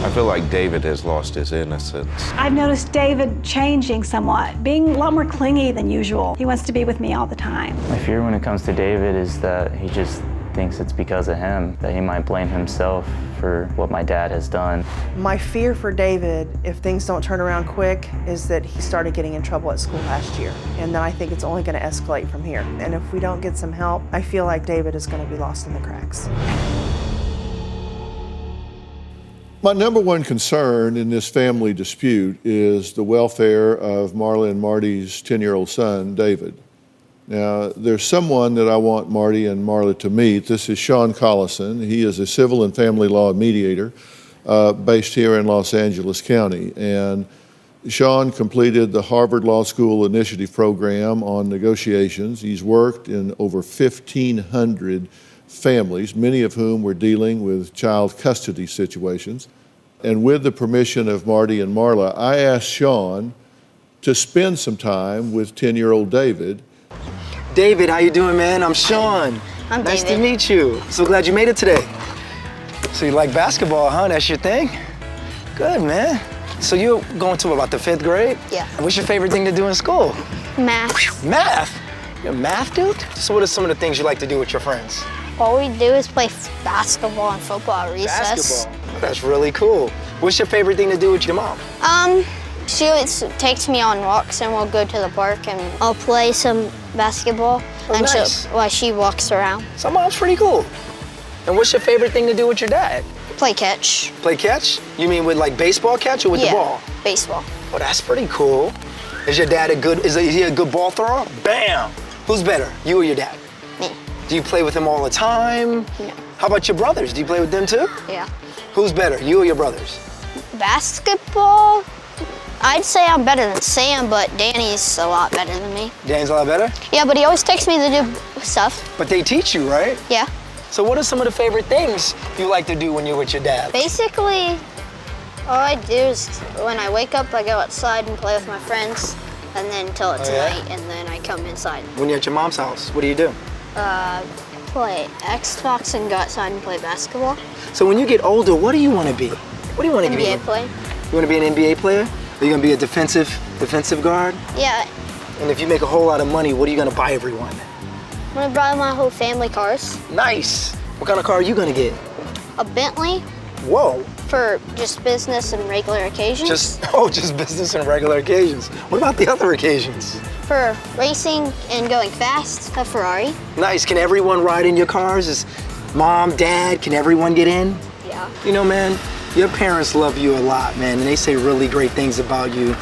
I feel like David has lost his innocence. I've noticed David changing somewhat, being a lot more clingy than usual. He wants to be with me all the time. My fear when it comes to David is that he just thinks it's because of him, that he might blame himself for what my dad has done. My fear for David, if things don't turn around quick, is that he started getting in trouble at school last year. And then I think it's only going to escalate from here. And if we don't get some help, I feel like David is going to be lost in the cracks. My number one concern in this family dispute is the welfare of Marla and Marty's 10-year-old son, David. Now, there's someone that I want Marty and Marla to meet. This is Sean Collinson. He is a civil and family law mediator based here in Los Angeles County. And Sean completed the Harvard Law School Initiative Program on negotiations. He's worked in over 1,500 families, many of whom were dealing with child custody situations. And with the permission of Marty and Marla, I asked Sean to spend some time with 10-year-old David. David, how you doing, man? I'm Sean. I'm nice David. to meet you. So glad you made it today. So you like basketball, huh? That's your thing? Good, man. So you're going to about the 5th grade? Yeah. What's your favorite thing to do in school? Math. Math? You're a math dude? So what are some of the things you like to do with your friends? All we do is play basketball and football at recess. Basketball. That's really cool. What's your favorite thing to do with your mom? She always takes me on walks and we'll go to the park and I'll play some basketball and nice. while she walks around. So mom's pretty cool. And what's your favorite thing to do with your dad? Play catch. Play catch? You mean with like baseball catch or with the ball? Baseball. Oh, that's pretty cool. Is your dad is he a good ball thrower? Bam! Who's better, you or your dad? Me. Do you play with him all the time? No. How about your brothers? Do you play with them too? Yeah. Who's better, you or your brothers? Basketball, I'd say I'm better than Sam, but Danny's a lot better than me. Dan's a lot better? Yeah, but he always takes me to do stuff. But they teach you, right? Yeah. So what are some of the favorite things you like to do when you're with your dad? Basically, all I do is when I wake up, I go outside and play with my friends, and then until it's night, and then I come inside. When you're at your mom's house, what do you do? Play Xbox and go outside and play basketball. So when you get older, what do you want to be? What do you want to be? NBA player. You want to be an NBA player? Are you going to be a defensive guard? Yeah. And if you make a whole lot of money, what are you going to buy everyone? I'm gonna buy my whole family cars. Nice. What kind of car are you going to get? A Bentley. Whoa. For just business and regular occasions. Just business and regular occasions. What about the other occasions? For racing and going fast, a Ferrari. Nice. Can everyone ride in your cars? Is mom, dad, can everyone get in? Yeah. You know, man, your parents love you a lot, man, and they say really great things about you.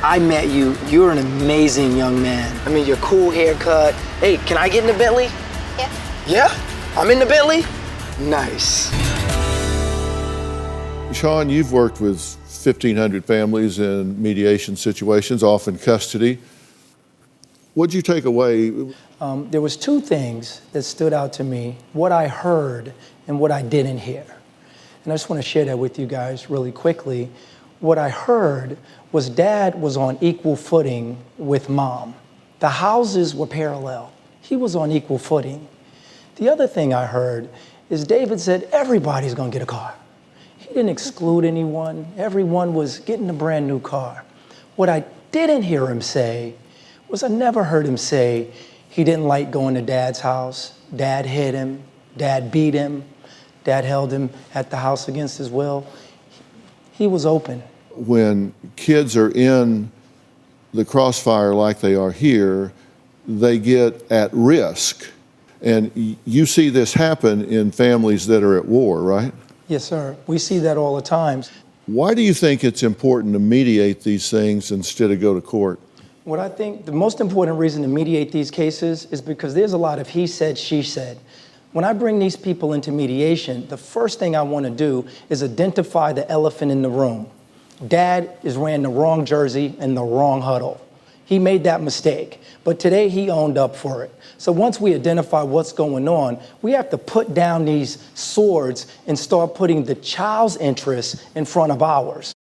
I met you. You're an amazing young man. I mean, your cool haircut. Hey, can I get in the Bentley? Yeah. Yeah? I'm in the Bentley? Nice. Sean, you've worked with 1,500 families in mediation situations, often custody. What'd you take away? There was 2 things that stood out to me, what I heard and what I didn't hear. And I just want to share that with you guys really quickly. What I heard was Dad was on equal footing with Mom. The houses were parallel. He was on equal footing. The other thing I heard is David said, everybody's going to get a car. He didn't exclude anyone. Everyone was getting a brand new car. What I didn't hear him say was I never heard him say he didn't like going to Dad's house. Dad hit him. Dad beat him. Dad held him at the house against his will. He was open. When kids are in the crossfire like they are here, they get at risk. And you see this happen in families that are at war, right? Yes, sir. We see that all the time. Why do you think it's important to mediate these things instead of go to court? What I think the most important reason to mediate these cases is because there's a lot of he said, she said. When I bring these people into mediation, the first thing I want to do is identify the elephant in the room. Dad is wearing the wrong jersey and the wrong huddle. He made that mistake, but today he owned up for it. So once we identify what's going on, we have to put down these swords and start putting the child's interests in front of ours.